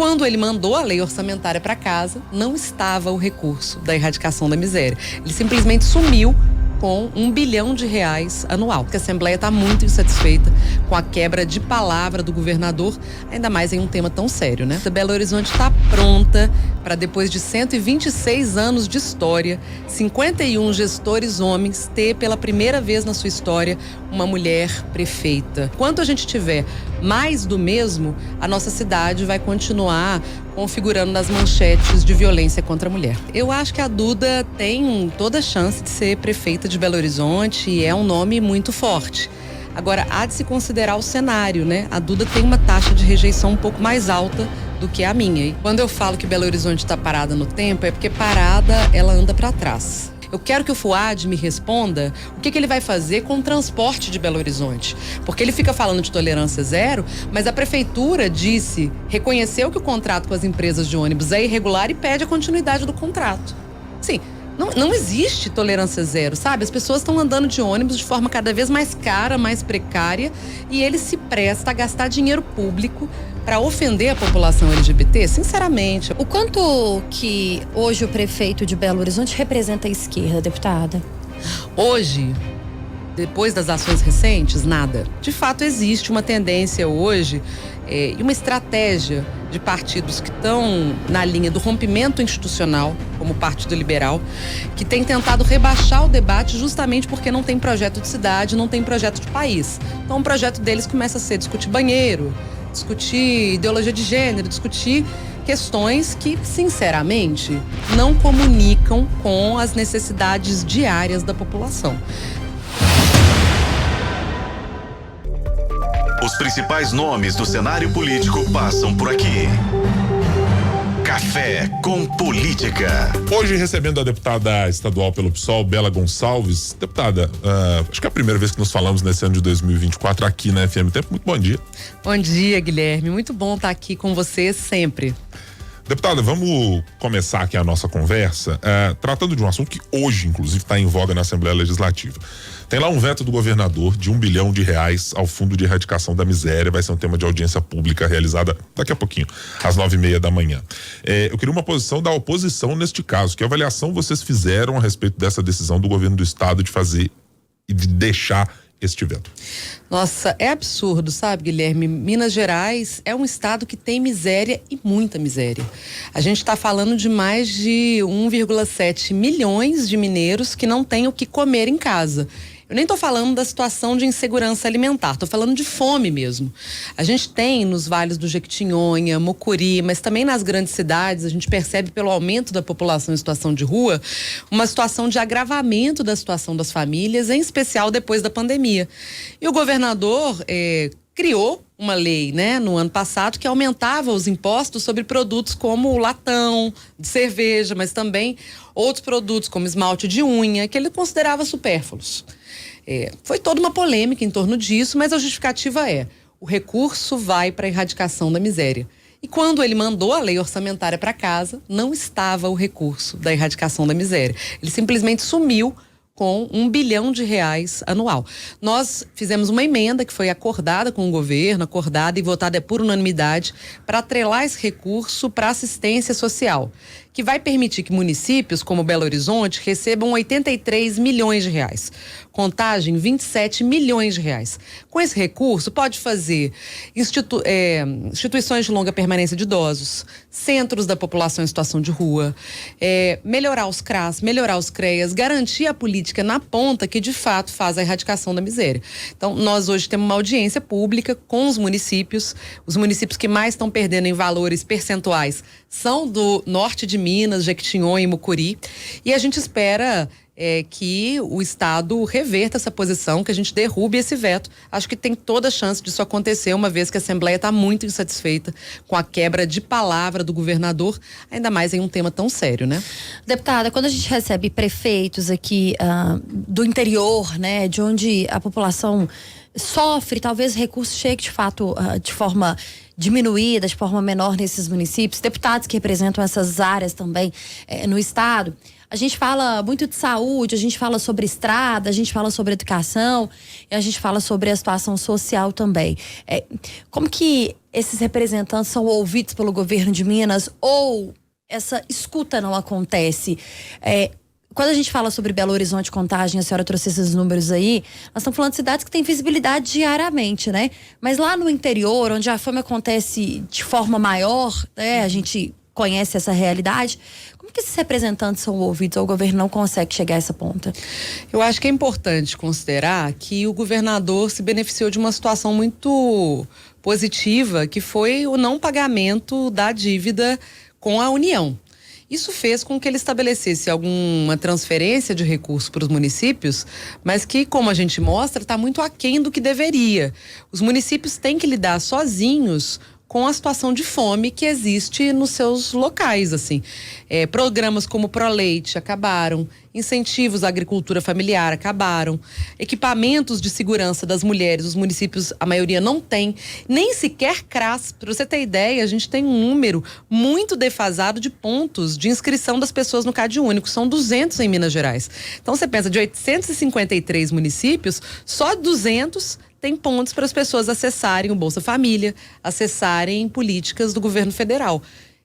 quando ele mandou a lei orçamentária para casa, não estava o recurso da erradicação da miséria. Ele simplesmente sumiu com R$1 bilhão anual. A Assembleia está muito insatisfeita com a quebra de palavra do governador, ainda mais em um tema tão sério, né? Belo Horizonte está pronta para, depois de 126 anos de história, 51 gestores homens, ter pela primeira vez na sua história uma mulher prefeita. Quando a gente tiver mais do mesmo, a nossa cidade vai continuar configurando nas manchetes de violência contra a mulher. Eu acho que a Duda tem toda a chance de ser prefeita de Belo Horizonte e é um nome muito forte. Agora, há de se considerar o cenário, né? A Duda tem uma taxa de rejeição um pouco mais alta do que a minha. E quando eu falo que Belo Horizonte está parada no tempo, é porque parada ela anda para trás. Eu quero que o Fuad me responda o que ele vai fazer com o transporte de Belo Horizonte. Porque ele fica falando de tolerância zero, mas a prefeitura reconheceu que o contrato com as empresas de ônibus é irregular e pede a continuidade do contrato. Sim, não existe tolerância zero, sabe? As pessoas estão andando de ônibus de forma cada vez mais cara, mais precária, e ele se presta a gastar dinheiro público para ofender a população LGBT, sinceramente. O quanto que hoje o prefeito de Belo Horizonte representa a esquerda, deputada? Hoje, depois das ações recentes, nada. De fato, existe uma tendência hoje e uma estratégia de partidos que estão na linha do rompimento institucional, como o Partido Liberal, que tem tentado rebaixar o debate justamente porque não tem projeto de cidade, não tem projeto de país. Então, o projeto deles começa a ser discutir banheiro, discutir ideologia de gênero, discutir questões que, sinceramente, não comunicam com as necessidades diárias da população. Os principais nomes do cenário político passam por aqui. Café com Política. Hoje recebendo a deputada estadual pelo PSOL, Bela Gonçalves. Deputada, acho que é a primeira vez que nos falamos nesse ano de 2024 aqui na FM Tempo. Muito bom dia. Bom dia, Guilherme. Muito bom estar aqui com você sempre. Deputada, vamos começar aqui a nossa conversa tratando de um assunto que hoje, inclusive, está em voga na Assembleia Legislativa. Tem lá um veto do governador de R$1 bilhão ao Fundo de Erradicação da Miséria. Vai ser um tema de audiência pública realizada daqui a pouquinho, às 9:30 da manhã. Eu queria uma posição da oposição neste caso. Que avaliação vocês fizeram a respeito dessa decisão do governo do estado de fazer e de deixar este veto? Nossa, é absurdo, sabe, Guilherme? Minas Gerais é um estado que tem miséria e muita miséria. A gente está falando de mais de 1,7 milhões de mineiros que não têm o que comer em casa. Eu nem estou falando da situação de insegurança alimentar, estou falando de fome mesmo. A gente tem nos vales do Jequitinhonha, Mucuri, mas também nas grandes cidades, a gente percebe pelo aumento da população em situação de rua, uma situação de agravamento da situação das famílias, em especial depois da pandemia. E o governador criou uma lei, né, no ano passado, que aumentava os impostos sobre produtos como o latão de cerveja, mas também outros produtos como esmalte de unha, que ele considerava supérfluos. Foi toda uma polêmica em torno disso, mas a justificativa o recurso vai para a erradicação da miséria. E quando ele mandou a lei orçamentária para casa, não estava o recurso da erradicação da miséria. Ele simplesmente sumiu com R$1 bilhão anual. Nós fizemos uma emenda que foi acordada com o governo, acordada e votada por unanimidade, para atrelar esse recurso para assistência social, que vai permitir que municípios como Belo Horizonte recebam R$83 milhões. Contagem, R$27 milhões. Com esse recurso, pode fazer instituições de longa permanência de idosos, centros da população em situação de rua, melhorar os CRAS, melhorar os CREAS, garantir a política na ponta que, de fato, faz a erradicação da miséria. Então, nós hoje temos uma audiência pública com os municípios que mais estão perdendo em valores percentuais são do norte de Minas, Jequitinhonha e Mucuri, e a gente espera que o Estado reverta essa posição, que a gente derrube esse veto. Acho que tem toda a chance disso acontecer, uma vez que a Assembleia está muito insatisfeita com a quebra de palavra do governador, ainda mais em um tema tão sério, né? Deputada, quando a gente recebe prefeitos aqui do interior, né, de onde a população sofre, talvez o recurso chegue de fato de forma diminuída, de forma menor nesses municípios, deputados que representam essas áreas também no estado. A gente fala muito de saúde, a gente fala sobre estrada, a gente fala sobre educação e a gente fala sobre a situação social também. Como que esses representantes são ouvidos pelo governo de Minas ou essa escuta não acontece? Quando a gente fala sobre Belo Horizonte, Contagem, a senhora trouxe esses números aí, nós estamos falando de cidades que têm visibilidade diariamente, né? Mas lá no interior, onde a fome acontece de forma maior, né? A gente conhece essa realidade. Como que esses representantes são ouvidos ou o governo não consegue chegar a essa ponta? Eu acho que é importante considerar que o governador se beneficiou de uma situação muito positiva, que foi o não pagamento da dívida com a União. Isso fez com que ele estabelecesse alguma transferência de recursos para os municípios, mas que, como a gente mostra, está muito aquém do que deveria. Os municípios têm que lidar sozinhos com a situação de fome que existe nos seus locais, assim. Programas como ProLeite acabaram, incentivos à agricultura familiar acabaram, equipamentos de segurança das mulheres, os municípios, a maioria não tem, nem sequer CRAS. Para você ter ideia, a gente tem um número muito defasado de pontos de inscrição das pessoas no Cade Único, são 200 em Minas Gerais. Então você pensa, de 853 municípios, só 200 tem pontos para as pessoas acessarem o Bolsa Família, acessarem políticas do governo federal.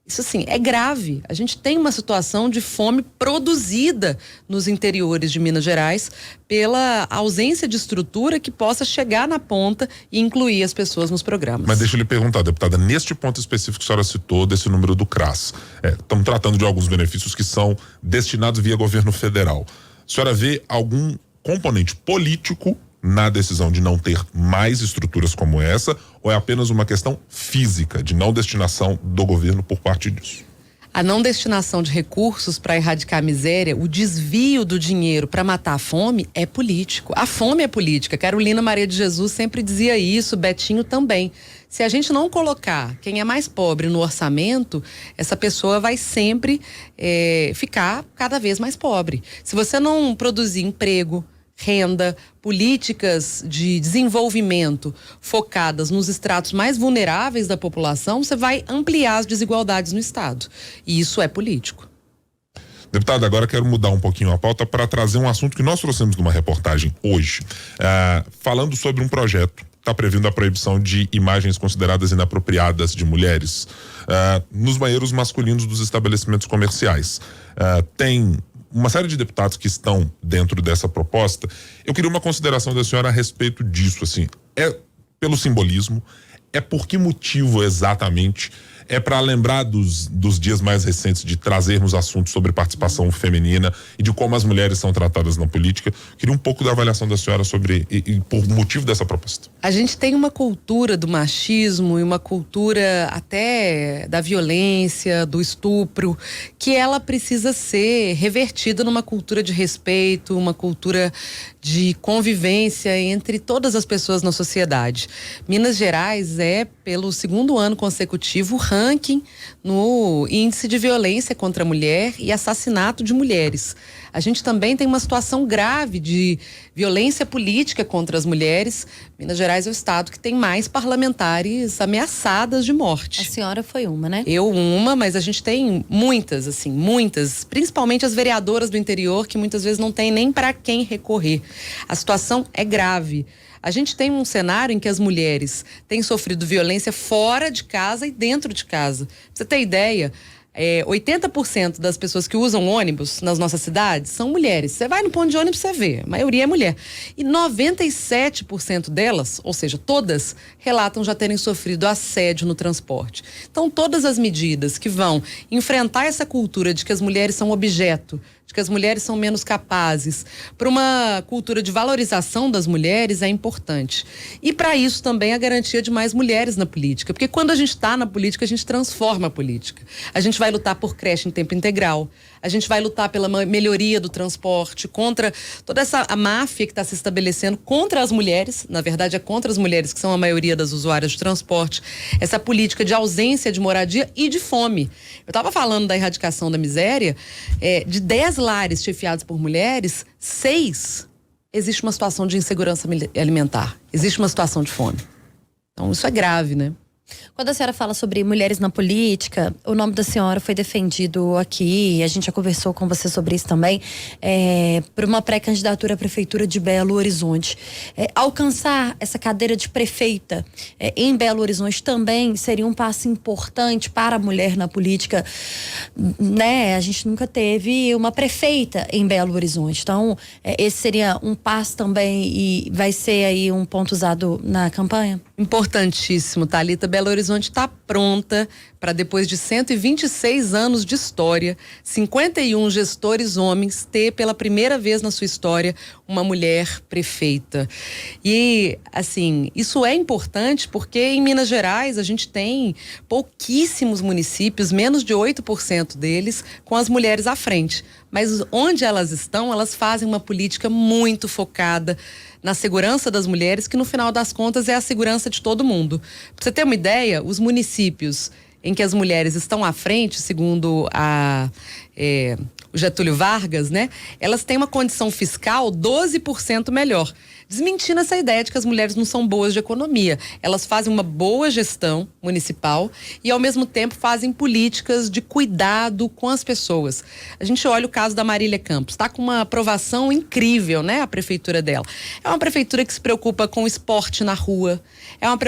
Isso, assim, é grave. A gente tem uma situação de fome produzida nos interiores de Minas Gerais pela ausência de estrutura que possa chegar na ponta e incluir as pessoas nos programas. Mas deixa eu lhe perguntar, deputada, neste ponto específico que a senhora citou, desse número do CRAS, estamos tratando de alguns benefícios que são destinados via governo federal. A senhora vê algum componente político na decisão de não ter mais estruturas como essa, ou é apenas uma questão física de não destinação do governo por parte disso? A não destinação de recursos para erradicar a miséria, o desvio do dinheiro para matar a fome é político. A fome é política. Carolina Maria de Jesus sempre dizia isso, Betinho também. Se a gente não colocar quem é mais pobre no orçamento, essa pessoa vai sempre ficar cada vez mais pobre. Se você não produzir emprego, renda, políticas de desenvolvimento focadas nos estratos mais vulneráveis da população, você vai ampliar as desigualdades no Estado. E isso é político. Deputada, agora quero mudar um pouquinho a pauta para trazer um assunto que nós trouxemos numa reportagem hoje, falando sobre um projeto que está prevendo a proibição de imagens consideradas inapropriadas de mulheres nos banheiros masculinos dos estabelecimentos comerciais. Tem uma série de deputados que estão dentro dessa proposta. Eu queria uma consideração da senhora a respeito disso, assim, pelo simbolismo, por que motivo exatamente? É para lembrar dos dias mais recentes de trazermos assuntos sobre participação feminina e de como as mulheres são tratadas na política. Queria um pouco da avaliação da senhora sobre e por motivo dessa proposta. A gente tem uma cultura do machismo e uma cultura até da violência, do estupro, que ela precisa ser revertida numa cultura de respeito, uma cultura de convivência entre todas as pessoas na sociedade. Minas Gerais pelo segundo ano consecutivo, ranking no índice de violência contra a mulher e assassinato de mulheres. A gente também tem uma situação grave de violência política contra as mulheres. Minas Gerais é o estado que tem mais parlamentares ameaçadas de morte. A senhora foi uma, né? Eu mas a gente tem muitas, assim, muitas, principalmente as vereadoras do interior, que muitas vezes não tem nem para quem recorrer. A situação é grave. A gente tem um cenário em que as mulheres têm sofrido violência fora de casa e dentro de casa. Pra você ter ideia, 80% das pessoas que usam ônibus nas nossas cidades são mulheres. Você vai no ponto de ônibus, você vê, a maioria é mulher. E 97% delas, ou seja, todas, relatam já terem sofrido assédio no transporte. Então, todas as medidas que vão enfrentar essa cultura de que as mulheres são objeto, de que as mulheres são menos capazes, para uma cultura de valorização das mulheres é importante. E para isso também a garantia de mais mulheres na política, porque quando a gente está na política, a gente transforma a política. A gente vai lutar por creche em tempo integral, a gente vai lutar pela melhoria do transporte, contra toda a máfia que está se estabelecendo contra as mulheres, na verdade é contra as mulheres que são a maioria das usuárias de transporte, essa política de ausência de moradia e de fome. Eu estava falando da erradicação da miséria, de 10 lares chefiados por mulheres, 6 existe uma situação de insegurança alimentar, existe uma situação de fome. Então isso é grave, né? Quando a senhora fala sobre mulheres na política, o nome da senhora foi defendido aqui, a gente já conversou com você sobre isso também, por uma pré-candidatura à Prefeitura de Belo Horizonte. Alcançar essa cadeira de prefeita em Belo Horizonte também seria um passo importante para a mulher na política, né? A gente nunca teve uma prefeita em Belo Horizonte, então esse seria um passo também e vai ser aí um ponto usado na campanha? Importantíssimo, Thalita. Belo Horizonte está pronta para, depois de 126 anos de história, 51 gestores homens, ter pela primeira vez na sua história uma mulher prefeita. E, assim, isso é importante porque em Minas Gerais a gente tem pouquíssimos municípios, menos de 8% deles, com as mulheres à frente. Mas onde elas estão, elas fazem uma política muito focada na segurança das mulheres, que no final das contas é a segurança de todo mundo. Para você ter uma ideia, os municípios em que as mulheres estão à frente, segundo o Getúlio Vargas, né? Elas têm uma condição fiscal 12% melhor. Desmentindo essa ideia de que as mulheres não são boas de economia. Elas fazem uma boa gestão municipal e, ao mesmo tempo, fazem políticas de cuidado com as pessoas. A gente olha o caso da Marília Campos, está com uma aprovação incrível, né? A prefeitura dela. É uma prefeitura que se preocupa com o esporte na rua, é uma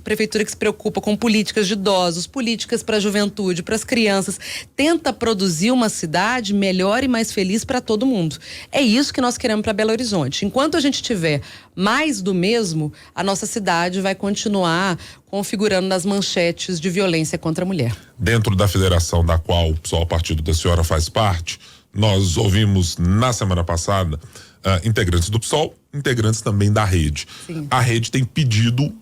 prefeitura que se preocupa com políticas de idosos, políticas para a juventude, para as crianças. Tenta produzir uma cidade melhor e mais feliz para todo mundo. É isso que nós queremos para Belo Horizonte. Enquanto a gente tiver mais do mesmo, a nossa cidade vai continuar configurando nas manchetes de violência contra a mulher. Dentro da federação da qual o PSOL, partido da senhora, faz parte, nós ouvimos na semana passada integrantes do PSOL, integrantes também da rede. Sim. A rede tem pedido,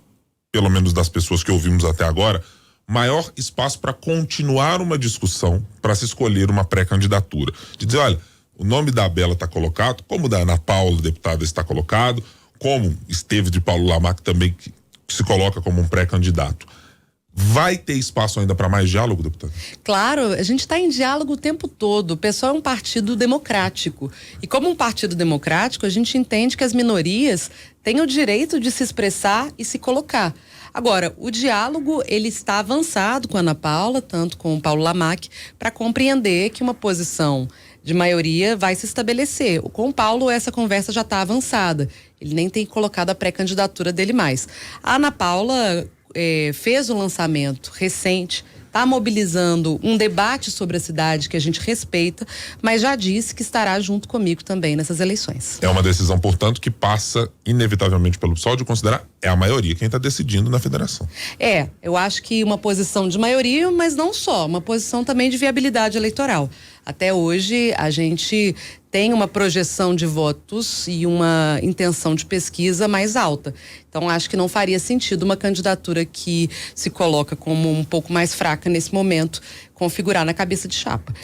pelo menos das pessoas que ouvimos até agora, maior espaço para continuar uma discussão, para se escolher uma pré-candidatura. De dizer, olha, o nome da Bela está colocado, como o da Ana Paula, deputada, está colocado, como esteve de Paulo Lamac também, que se coloca como um pré-candidato. Vai ter espaço ainda para mais diálogo, deputado? Claro, a gente está em diálogo o tempo todo. O PSOL é um partido democrático. E como um partido democrático, a gente entende que as minorias têm o direito de se expressar e se colocar. Agora, o diálogo, ele está avançado com a Ana Paula, tanto com o Paulo Lamac, para compreender que uma posição de maioria vai se estabelecer. Com o Paulo, essa conversa já está avançada. Ele nem tem colocado a pré-candidatura dele mais. A Ana Paula fez um lançamento recente, está mobilizando um debate sobre a cidade que a gente respeita, mas já disse que estará junto comigo também nessas eleições. É uma decisão, portanto, que passa inevitavelmente pelo PSOL de considerar a maioria quem está decidindo na federação. Eu acho que uma posição de maioria, mas não só, uma posição também de viabilidade eleitoral. Até hoje, a gente tem uma projeção de votos e uma intenção de pesquisa mais alta. Então, acho que não faria sentido uma candidatura que se coloca como um pouco mais fraca nesse momento configurar na cabeça de chapa.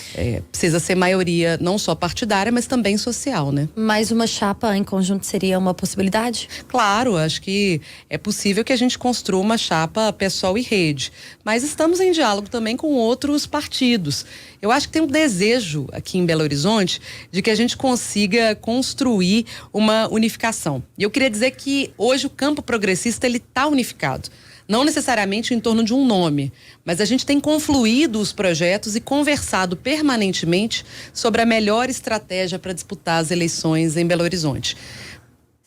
Precisa ser maioria não só partidária, mas também social, né? Mas uma chapa em conjunto seria uma possibilidade? Claro, acho que é possível que a gente construa uma chapa PSOL e rede. Mas estamos em diálogo também com outros partidos. Eu acho que tem um desejo aqui em Belo Horizonte de que a gente consiga construir uma unificação. E eu queria dizer que hoje o campo progressista ele está unificado. Não necessariamente em torno de um nome, mas a gente tem confluído os projetos e conversado permanentemente sobre a melhor estratégia para disputar as eleições em Belo Horizonte.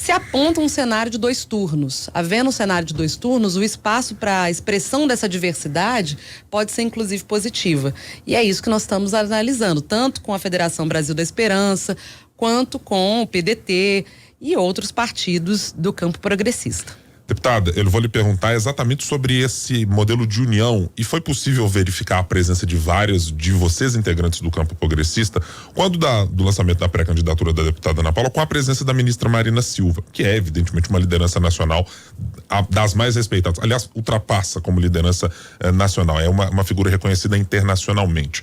Se aponta um cenário de 2 turnos. Havendo um cenário de 2 turnos, o espaço para a expressão dessa diversidade pode ser inclusive positiva. E é isso que nós estamos analisando, tanto com a Federação Brasil da Esperança, quanto com o PDT e outros partidos do campo progressista. Deputada, eu vou lhe perguntar exatamente sobre esse modelo de união, e foi possível verificar a presença de vários de vocês integrantes do campo progressista quando do lançamento da pré-candidatura da deputada Ana Paula, com a presença da ministra Marina Silva, que é evidentemente uma liderança nacional das mais respeitadas, aliás, ultrapassa como liderança nacional, é uma figura reconhecida internacionalmente.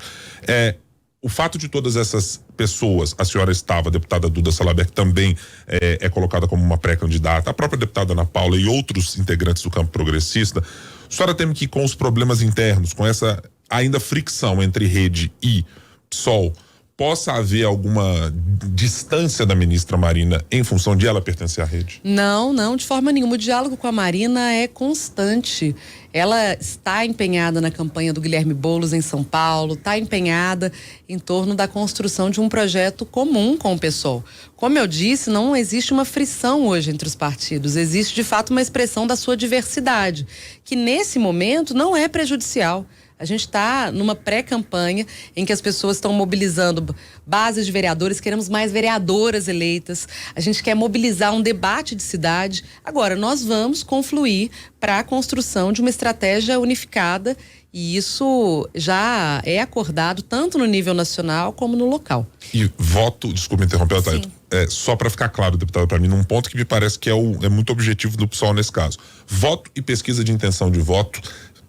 O fato de todas essas pessoas, a senhora estava, a deputada Duda Salabert também é colocada como uma pré-candidata, a própria deputada Ana Paula e outros integrantes do campo progressista, a senhora teme que com os problemas internos, com essa ainda fricção entre rede e PSOL, possa haver alguma distância da ministra Marina em função de ela pertencer à rede? Não, de forma nenhuma. O diálogo com a Marina é constante. Ela está empenhada na campanha do Guilherme Boulos em São Paulo, está empenhada em torno da construção de um projeto comum com o PSOL. Como eu disse, não existe uma frição hoje entre os partidos, existe de fato uma expressão da sua diversidade, que nesse momento não é prejudicial. A gente está numa pré-campanha em que as pessoas estão mobilizando bases de vereadores, queremos mais vereadoras eleitas, a gente quer mobilizar um debate de cidade. Agora, nós vamos confluir para a construção de uma estratégia unificada e isso já é acordado tanto no nível nacional como no local. E voto, desculpa interromper, Thaito, só para ficar claro, deputado, para mim, num ponto que me parece que é muito objetivo do PSOL nesse caso. Voto e pesquisa de intenção de voto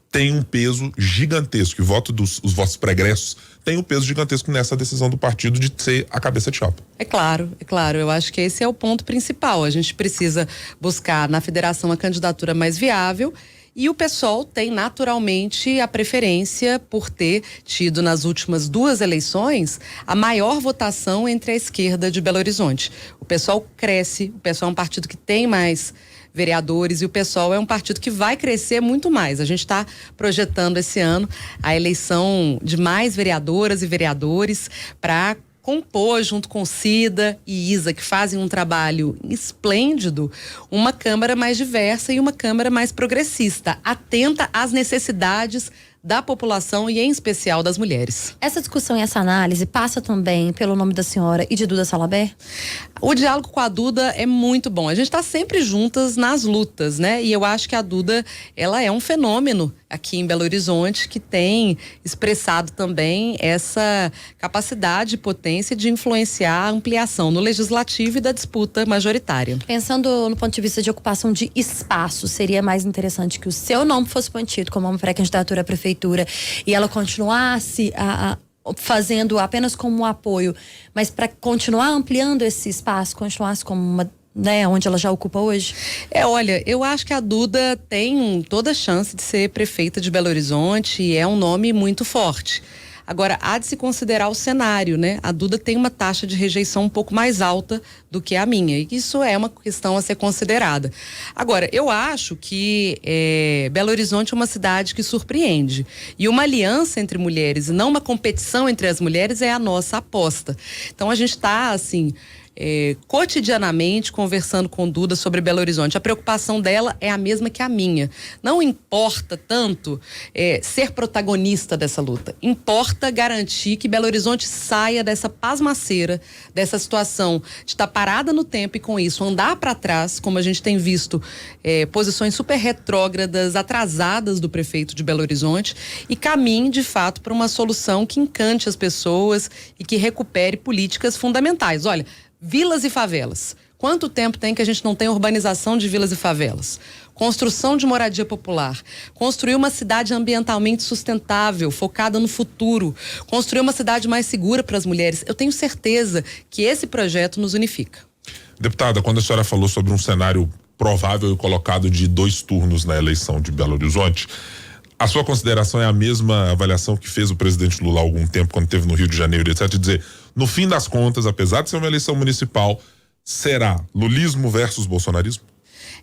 tem um peso gigantesco. Os votos pregressos têm um peso gigantesco nessa decisão do partido de ser a cabeça de chapa. É claro. Eu acho que esse é o ponto principal. A gente precisa buscar na federação a candidatura mais viável e o PSOL tem naturalmente a preferência por ter tido nas últimas 2 eleições a maior votação entre a esquerda de Belo Horizonte. O PSOL cresce, o PSOL é um partido que tem mais vereadores e o PSOL é um partido que vai crescer muito mais. A gente está projetando esse ano a eleição de mais vereadoras e vereadores para compor, junto com Cida e Isa, que fazem um trabalho esplêndido, uma Câmara mais diversa e uma Câmara mais progressista, atenta às necessidades da população e em especial das mulheres. Essa discussão e essa análise passa também pelo nome da senhora e de Duda Salabert? O diálogo com a Duda é muito bom. A gente está sempre juntas nas lutas, né? E eu acho que a Duda, ela é um fenômeno aqui em Belo Horizonte que tem expressado também essa capacidade e potência de influenciar a ampliação no legislativo e da disputa majoritária. Pensando no ponto de vista de ocupação de espaço, seria mais interessante que o seu nome fosse mantido como uma pré-candidatura à prefeitura e ela continuasse fazendo apenas como um apoio, mas para continuar ampliando esse espaço, continuasse como uma, né, onde ela já ocupa hoje? Olha, eu acho que a Duda tem toda a chance de ser prefeita de Belo Horizonte e é um nome muito forte. Agora, há de se considerar o cenário, né? A Duda tem uma taxa de rejeição um pouco mais alta do que a minha. E isso é uma questão a ser considerada. Agora, eu acho que Belo Horizonte é uma cidade que surpreende. E uma aliança entre mulheres e não uma competição entre as mulheres é a nossa aposta. Então, a gente está, assim, cotidianamente conversando com Duda sobre Belo Horizonte. A preocupação dela é a mesma que a minha. Não importa tanto ser protagonista dessa luta. Importa garantir que Belo Horizonte saia dessa pasmaceira, dessa situação de estar parada no tempo e com isso andar para trás, como a gente tem visto posições super retrógradas, atrasadas do prefeito de Belo Horizonte, e caminhe de fato para uma solução que encante as pessoas e que recupere políticas fundamentais. Olha, vilas e favelas. Quanto tempo tem que a gente não tem urbanização de vilas e favelas? Construção de moradia popular. Construir uma cidade ambientalmente sustentável, focada no futuro. Construir uma cidade mais segura para as mulheres. Eu tenho certeza que esse projeto nos unifica. Deputada, quando a senhora falou sobre um cenário provável e colocado de 2 turnos na eleição de Belo Horizonte, a sua consideração é a mesma avaliação que fez o presidente Lula há algum tempo, quando esteve no Rio de Janeiro, etc., de dizer, no fim das contas, apesar de ser uma eleição municipal, será lulismo versus bolsonarismo?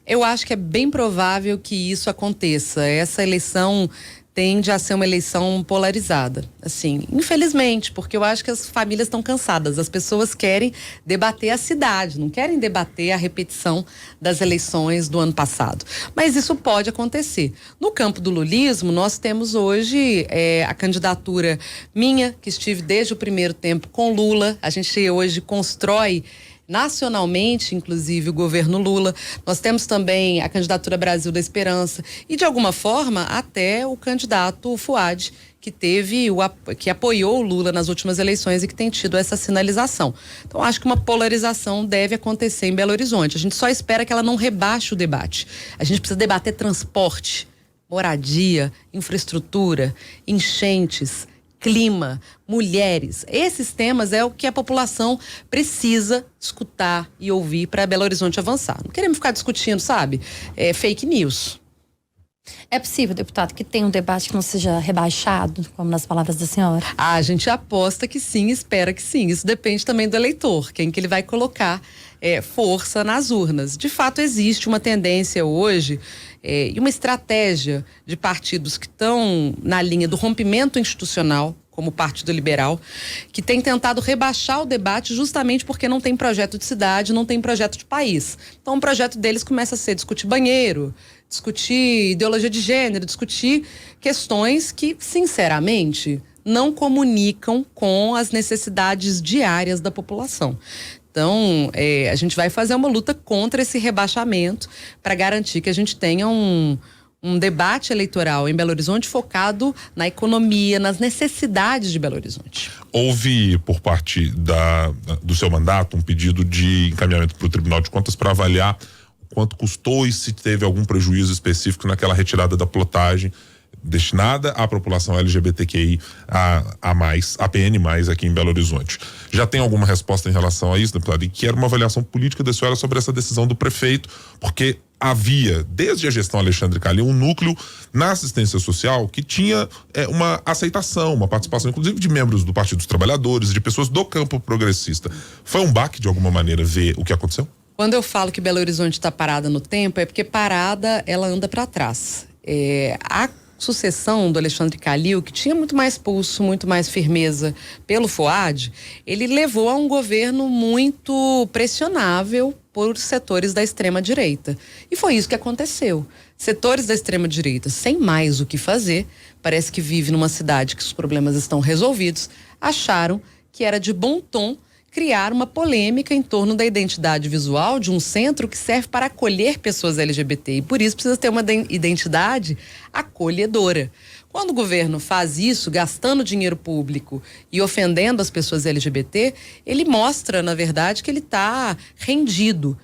Eu acho que é bem provável que isso aconteça. Essa eleição tende a ser uma eleição polarizada, assim, infelizmente, porque eu acho que as famílias estão cansadas, as pessoas querem debater a cidade, não querem debater a repetição das eleições do ano passado, mas isso pode acontecer. No campo do lulismo, nós temos hoje a candidatura minha, que estive desde o primeiro tempo com Lula, a gente hoje constrói nacionalmente, inclusive, o governo Lula. Nós temos também a candidatura Brasil da Esperança e, de alguma forma, até o candidato Fuad, que apoiou o Lula nas últimas eleições e que tem tido essa sinalização. Então, acho que uma polarização deve acontecer em Belo Horizonte. A gente só espera que ela não rebaixe o debate. A gente precisa debater transporte, moradia, infraestrutura, enchentes, clima, mulheres. Esses temas é o que a população precisa escutar e ouvir para Belo Horizonte avançar. Não queremos ficar discutindo, sabe? Fake news. É possível, deputado, que tenha um debate que não seja rebaixado, como nas palavras da senhora? A gente aposta que sim, espera que sim. Isso depende também do eleitor, quem que ele vai colocar força nas urnas. De fato, existe uma tendência hoje e uma estratégia de partidos que estão na linha do rompimento institucional, como o Partido Liberal, que tem tentado rebaixar o debate justamente porque não tem projeto de cidade, não tem projeto de país. Então, o projeto deles começa a ser discutir banheiro, discutir ideologia de gênero, discutir questões que, sinceramente, não comunicam com as necessidades diárias da população. Então, a gente vai fazer uma luta contra esse rebaixamento para garantir que a gente tenha um debate eleitoral em Belo Horizonte focado na economia, nas necessidades de Belo Horizonte. Houve, por parte do seu mandato, um pedido de encaminhamento para o Tribunal de Contas para avaliar o quanto custou e se teve algum prejuízo específico naquela retirada da plotagem destinada à população LGBTQI a PN+, aqui em Belo Horizonte. Já tem alguma resposta em relação a isso, deputado? E que era uma avaliação política da senhora sobre essa decisão do prefeito, porque havia, desde a gestão Alexandre Calil, um núcleo na assistência social que tinha uma aceitação, uma participação, inclusive de membros do Partido dos Trabalhadores, de pessoas do campo progressista. Foi um baque, de alguma maneira, ver o que aconteceu? Quando eu falo que Belo Horizonte está parada no tempo, é porque parada, ela anda para trás. A sucessão do Alexandre Calil, que tinha muito mais pulso, muito mais firmeza pelo FUAD, ele levou a um governo muito pressionável por setores da extrema-direita. E foi isso que aconteceu. Setores da extrema-direita, sem mais o que fazer, parece que vive numa cidade que os problemas estão resolvidos, acharam que era de bom tom criar uma polêmica em torno da identidade visual de um centro que serve para acolher pessoas LGBT. E por isso precisa ter uma identidade acolhedora. Quando o governo faz isso, gastando dinheiro público e ofendendo as pessoas LGBT, ele mostra, na verdade, que ele está rendido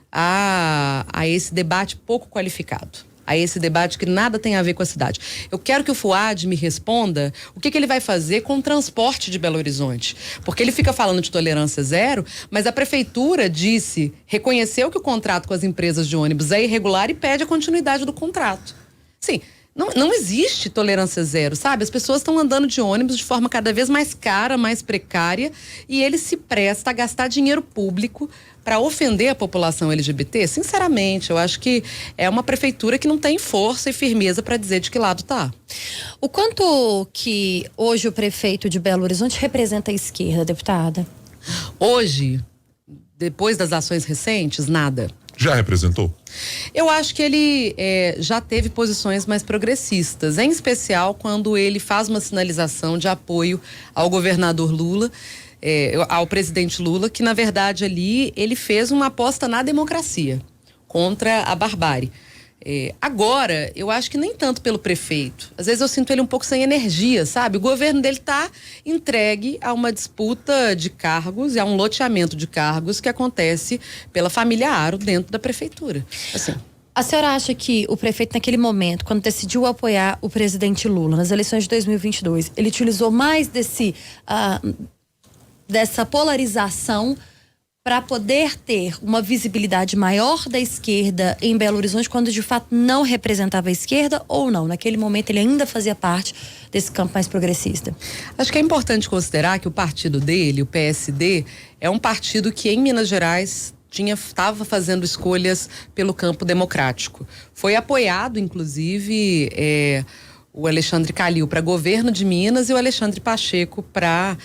a esse debate pouco qualificado. A esse debate que nada tem a ver com a cidade. Eu quero que o FUAD me responda o que ele vai fazer com o transporte de Belo Horizonte. Porque ele fica falando de tolerância zero, mas a prefeitura reconheceu que o contrato com as empresas de ônibus é irregular e pede a continuidade do contrato. Sim, não existe tolerância zero, sabe? As pessoas estão andando de ônibus de forma cada vez mais cara, mais precária, e ele se presta a gastar dinheiro público para ofender a população LGBT. Sinceramente, eu acho que é uma prefeitura que não tem força e firmeza para dizer de que lado tá. O quanto que hoje o prefeito de Belo Horizonte representa a esquerda, deputada? Hoje, depois das ações recentes, nada. Já representou? Eu acho que ele já teve posições mais progressistas, em especial quando ele faz uma sinalização de apoio ao governador Lula, ao presidente Lula, que na verdade ali ele fez uma aposta na democracia, contra a barbárie. Agora, eu acho que nem tanto pelo prefeito. Às vezes eu sinto ele um pouco sem energia, sabe? O governo dele está entregue a uma disputa de cargos e a um loteamento de cargos que acontece pela família Aro dentro da prefeitura. Assim. A senhora acha que o prefeito, naquele momento, quando decidiu apoiar o presidente Lula nas eleições de 2022, ele utilizou mais dessa polarização para poder ter uma visibilidade maior da esquerda em Belo Horizonte, quando de fato não representava a esquerda, ou não? Naquele momento ele ainda fazia parte desse campo mais progressista. Acho que é importante considerar que o partido dele, o PSD, é um partido que em Minas Gerais estava fazendo escolhas pelo campo democrático. Foi apoiado, inclusive, o Alexandre Calil para governo de Minas e o Alexandre Pacheco para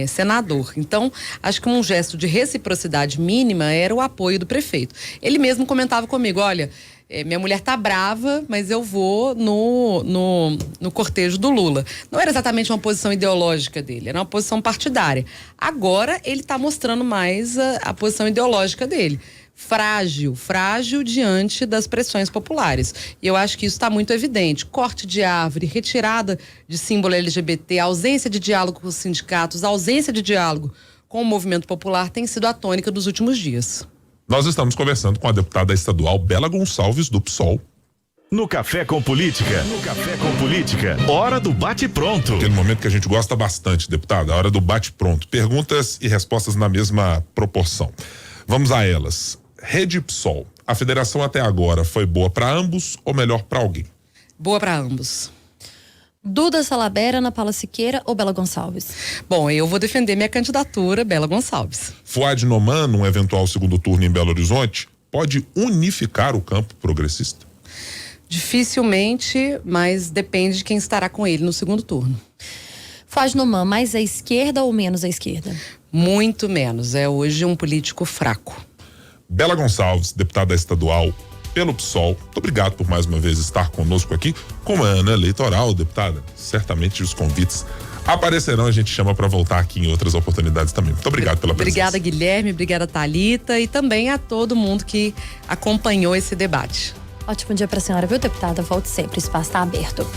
senador. Então, acho que um gesto de reciprocidade mínima era o apoio do prefeito. Ele mesmo comentava comigo, olha, minha mulher tá brava, mas eu vou no cortejo do Lula. Não era exatamente uma posição ideológica dele, era uma posição partidária. Agora ele está mostrando mais a posição ideológica dele. Frágil diante das pressões populares. E eu acho que isso está muito evidente. Corte de árvore, retirada de símbolo LGBT, ausência de diálogo com os sindicatos, ausência de diálogo com o movimento popular tem sido a tônica dos últimos dias. Nós estamos conversando com a deputada estadual Bela Gonçalves, do PSOL. No Café com Política. Hora do bate-pronto. Aquele momento que a gente gosta bastante, deputada, a hora do bate-pronto. Perguntas e respostas na mesma proporção. Vamos a elas. Rede PSOL A federação até agora foi boa para ambos ou melhor para alguém? Boa para ambos. Duda Salabera, Ana Paula Siqueira ou Bela Gonçalves? Bom, eu vou defender minha candidatura, Bela Gonçalves. Fuad Noman, num eventual segundo turno em Belo Horizonte, pode unificar o campo progressista? Dificilmente, mas depende de quem estará com ele no segundo turno. Fuad Noman, mais à esquerda ou menos à esquerda? Muito menos. É hoje um político fraco. Bela Gonçalves, deputada estadual pelo PSOL, muito obrigado por mais uma vez estar conosco aqui com a ano eleitoral, deputada. Certamente os convites aparecerão, a gente chama para voltar aqui em outras oportunidades também. Muito obrigado pela presença. Obrigada, Guilherme, obrigada, Thalita, e também a todo mundo que acompanhou esse debate. Ótimo dia para a senhora, viu, deputada? Volte sempre, o espaço está aberto.